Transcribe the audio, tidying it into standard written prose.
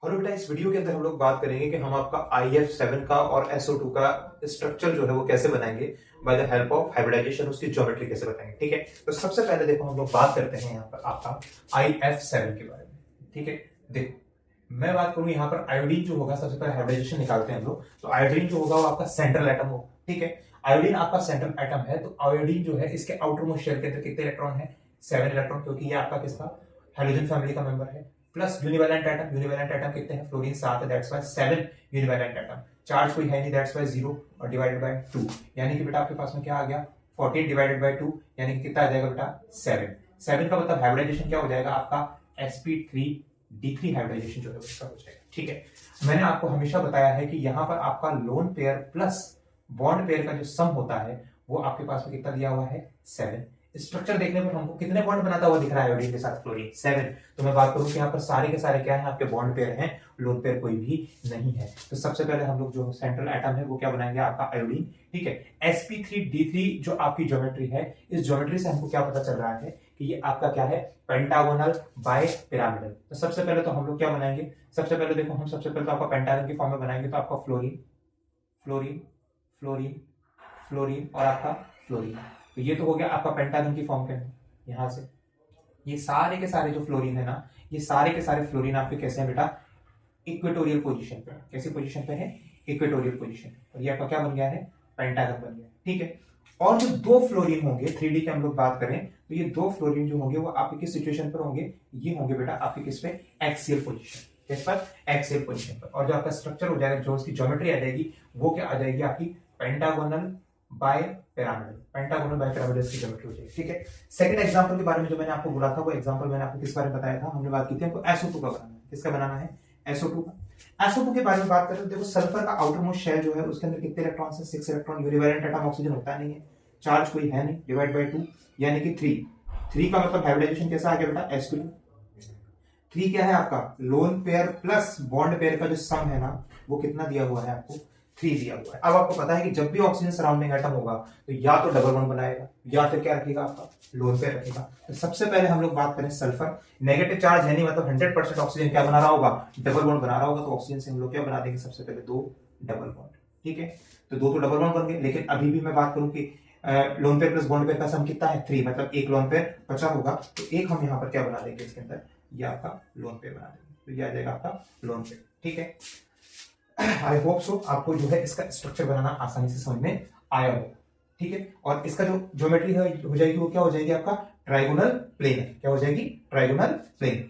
Hello बेटा, इस video के अंदर हम लोग बात करेंगे कि हम आपका IF7 का और SO2 का स्ट्रक्चर जो है वो कैसे बनाएंगे by the help of hybridisation. उसकी ज्योमेट्री कैसे बताएंगे। ठीक है, तो सबसे पहले देखो हम लोग बात करते हैं यहाँ पर आपका IF7 के बारे में। ठीक है, देखो मैं बात करूं यहाँ पर आयोडीन जो होगा, सबसे पहले हाइब्रिडाइजेशन निकालते हैं हम लोग। तो आयोडीन जो होगा वो आपका सेंट्रल एटम होगा। ठीक है, आयोडीन आपका सेंट्रल एटम है, तो आयोडीन जो है इसके आउटर मोस्ट शेल के अंदर कितने इलेक्ट्रॉन है? 7 इलेक्ट्रॉन, क्योंकि ये आपका किसका हाइड्रोजन फैमिली का मेंबर है। प्लस यूनिवैलेंट एटम कितने हैं? फ्लोरीन 7 है, दैट्स व्हाई 7 यूनिवैलेंट एटम। चार्ज कोई है नहीं, दैट्स व्हाई 0 और डिवाइडेड बाय 2, यानी कि बेटा आपके पास में क्या आ गया? 14 डिवाइडेड बाय 2, यानी कि कितना आ जाएगा बेटा? 7। 7 का मतलब हाइब्रिडाइजेशन क्या हो जाएगा आपका? sp3d3 हाइब्रिडाइजेशन जो है उसका हो जाएगा। ठीक है, मैंने आपको हमेशा बताया है कि यहां पर आपका lone pair plus bond pair का जो सम होता है वो आपके पास में कितना दिया हुआ है? 7। स्ट्रक्चर देखने पर हमको कितने बॉन्ड बनाता हुआ दिख रहा है आयोडीन के साथ? फ्लोरीन 7। तो मैं बात करूं कि यहाँ पर सारे के सारे क्या है? आपके बॉन्ड पेयर हैं, लोन पेयर कोई भी नहीं है। तो सबसे पहले हम लोग जो सेंट्रल एटम है वो क्या बनाएंगे? आपका आयोडीन। ठीक है, sp3d3 जो आपकी ज्योमेट्री है, इस ज्योमेट्री से हमको क्या पता चल रहा है कि ये आपका क्या है? Pentagonal bipyramidal. तो सबसे पहले तो हम लोग क्या बनाएंगे? सबसे पहले देखो हम सबसे पहले तो आपका पेंटागन की फॉर्म में बनाएंगे। तो आपका फ्लोरीन फ्लोरीन फ्लोरीन फ्लोरीन और आपका फ्लोरीन। तो ये तो हो गया आपका पेंटागन की फॉर्म के अंदर। यहां से ये सारे के सारे जो फ्लोरीन है ना, ये सारे के सारे फ्लोरीन आपके कैसे हैं बेटा? इक्वेटोरियल पोजीशन पे। कैसी पोजीशन पे है? Equatorial position. और ये आपका क्या बन गया है? पेंटागन बन गया। ठीक है, और जो दो फ्लोरीन होंगे 3D की हम लोग बात करें तो ये दो फ्लोरीन जो होंगे वो आपके किस सिचुएशन पर होंगे? ये होंगे बेटा आपके किस पे? Axial position. किस पर? एक्सियल पोजीशन पर। और जो आपका स्ट्रक्चर हो जाएगा, जो उसकी ज्योमेट्री आ जाएगी वो क्या आ जाएगी? आपकी pentagonal bipyramidal. Pentagonal bipyramidal की ज्योमेट्री हो जाएगी। ठीक है, सेकंड एग्जांपल के बारे में जो मैंने आपको बोला था वो एग्जांपल मैंने आपको किस बारे में बताया था? हमने बात की थी हमको SO2 का बनाना है। किसका बनाना है? SO2 का। SO2 के बारे में बात करें तो देखो सल्फर का आउटर मोस्ट शेल जो है उसके अंदर कितने इलेक्ट्रॉन है? 6 इलेक्ट्रॉन। यूनिवैलेंट एटम, ऑक्सीजन होता नहीं है, चार्ज कोई है नहीं, डिवाइड बाय 2 यानी कि 3। 3 का मतलब हाइब्रिडाइजेशन कैसा आ गया बेटा? sp2। 3 क्या है आपका? Lone pair plus bond pair का जो सम है ना वो कितना दिया हुआ है आपको? 3 दिया हुआ है। अब आपको पता है कि जब भी ऑक्सीजन सराउंडिंग एटम होगा तो या तो डबल बॉन्ड बनाएगा या फिर क्या रखेगा? आपका लोन पेयर रखेगा। तो सबसे पहले हम लोग बात करें सल्फर, नेगेटिव चार्ज है नहीं, मतलब 100% ऑक्सीजन क्या बना रहा होगा? डबल बॉन्ड बना रहा होगा। तो ऑक्सीजन से हम लोग क्या बना देंगे? सबसे पहले 2 डबल बॉन्ड। ठीक है, तो 2 तो डबल बॉन्ड बन गए। लेकिन अभी भी मैं बात करूं कि lone pair plus bond pair का सम कितना है? 3, मतलब एक लोन पेयर बचा होगा। तो एक हम यहाँ पर क्या बना देंगे इसके अंदर? ये आपका लोन पेयर बना देंगे। तो ये आ जाएगा आपका लोन पेयर। ठीक है, आई होप सो आपको जो है इसका स्ट्रक्चर बनाना आसानी से समझ में आया हो। ठीक है, और इसका जो ज्योमेट्री है हो जाएगी वो क्या हो जाएगी? आपका ट्राइगोनल प्लेन। क्या हो जाएगी? Trigonal plane.